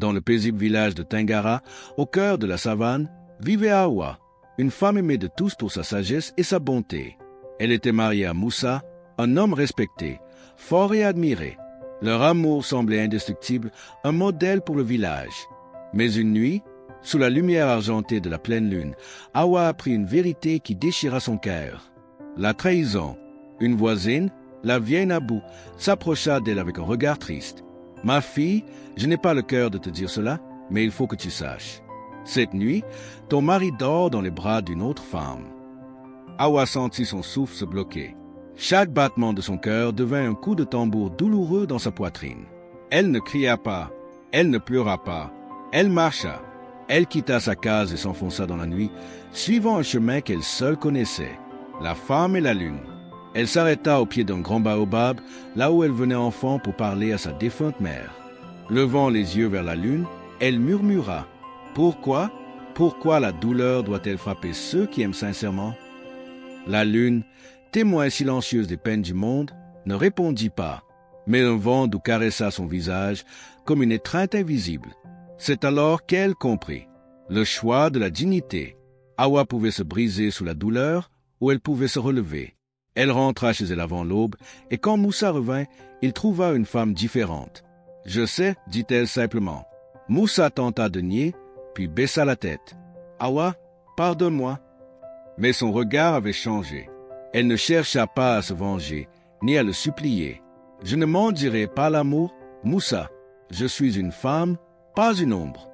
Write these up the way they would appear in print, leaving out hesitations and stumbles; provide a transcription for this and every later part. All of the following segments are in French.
Dans le paisible village de Tingara, au cœur de la savane, vivait Hawa, une femme aimée de tous pour sa sagesse et sa bonté. Elle était mariée à Moussa, un homme respecté, fort et admiré. Leur amour semblait indestructible, un modèle pour le village. Mais une nuit, sous la lumière argentée de la pleine lune, Hawa apprit une vérité qui déchira son cœur. La trahison. Une voisine, la vieille Nabou, s'approcha d'elle avec un regard triste. « Ma fille, je n'ai pas le cœur de te dire cela, mais il faut que tu saches. Cette nuit, ton mari dort dans les bras d'une autre femme. » Hawa sentit son souffle se bloquer. Chaque battement de son cœur devint un coup de tambour douloureux dans sa poitrine. Elle ne cria pas, elle ne pleura pas, elle marcha. Elle quitta sa case et s'enfonça dans la nuit, suivant un chemin qu'elle seule connaissait, la femme et la lune. Elle s'arrêta au pied d'un grand baobab, là où elle venait enfant pour parler à sa défunte mère. Levant les yeux vers la lune, elle murmura « Pourquoi la douleur doit-elle frapper ceux qui aiment sincèrement ?» La lune, témoin silencieuse des peines du monde, ne répondit pas, mais un vent doux caressa son visage comme une étreinte invisible. C'est alors qu'elle comprit le choix de la dignité. Hawa pouvait se briser sous la douleur ou elle pouvait se relever. Elle rentra chez elle avant l'aube, et quand Moussa revint, il trouva une femme différente. « Je sais, dit-elle simplement. » Moussa tenta de nier, puis baissa la tête. « Hawa, pardonne-moi. » Mais son regard avait changé. Elle ne chercha pas à se venger, ni à le supplier. « Je ne m'en dirai pas l'amour, Moussa. Je suis une femme, pas une ombre. »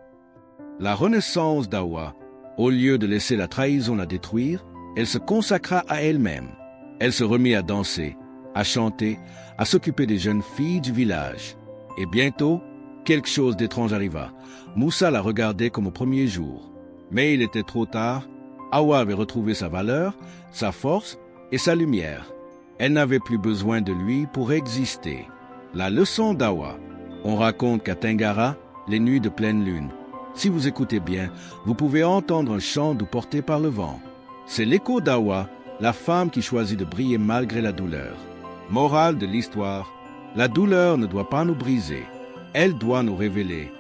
La renaissance d'Hawa, au lieu de laisser la trahison la détruire, elle se consacra à elle-même. Elle se remit à danser, à chanter, à s'occuper des jeunes filles du village. Et bientôt, quelque chose d'étrange arriva. Moussa la regardait comme au premier jour. Mais il était trop tard. Hawa avait retrouvé sa valeur, sa force et sa lumière. Elle n'avait plus besoin de lui pour exister. La leçon d'Hawa. On raconte qu'à Tingara, les nuits de pleine lune, si vous écoutez bien, vous pouvez entendre un chant doux porté par le vent. C'est l'écho d'Hawa, la femme qui choisit de briller malgré la douleur. Morale de l'histoire, la douleur ne doit pas nous briser. Elle doit nous révéler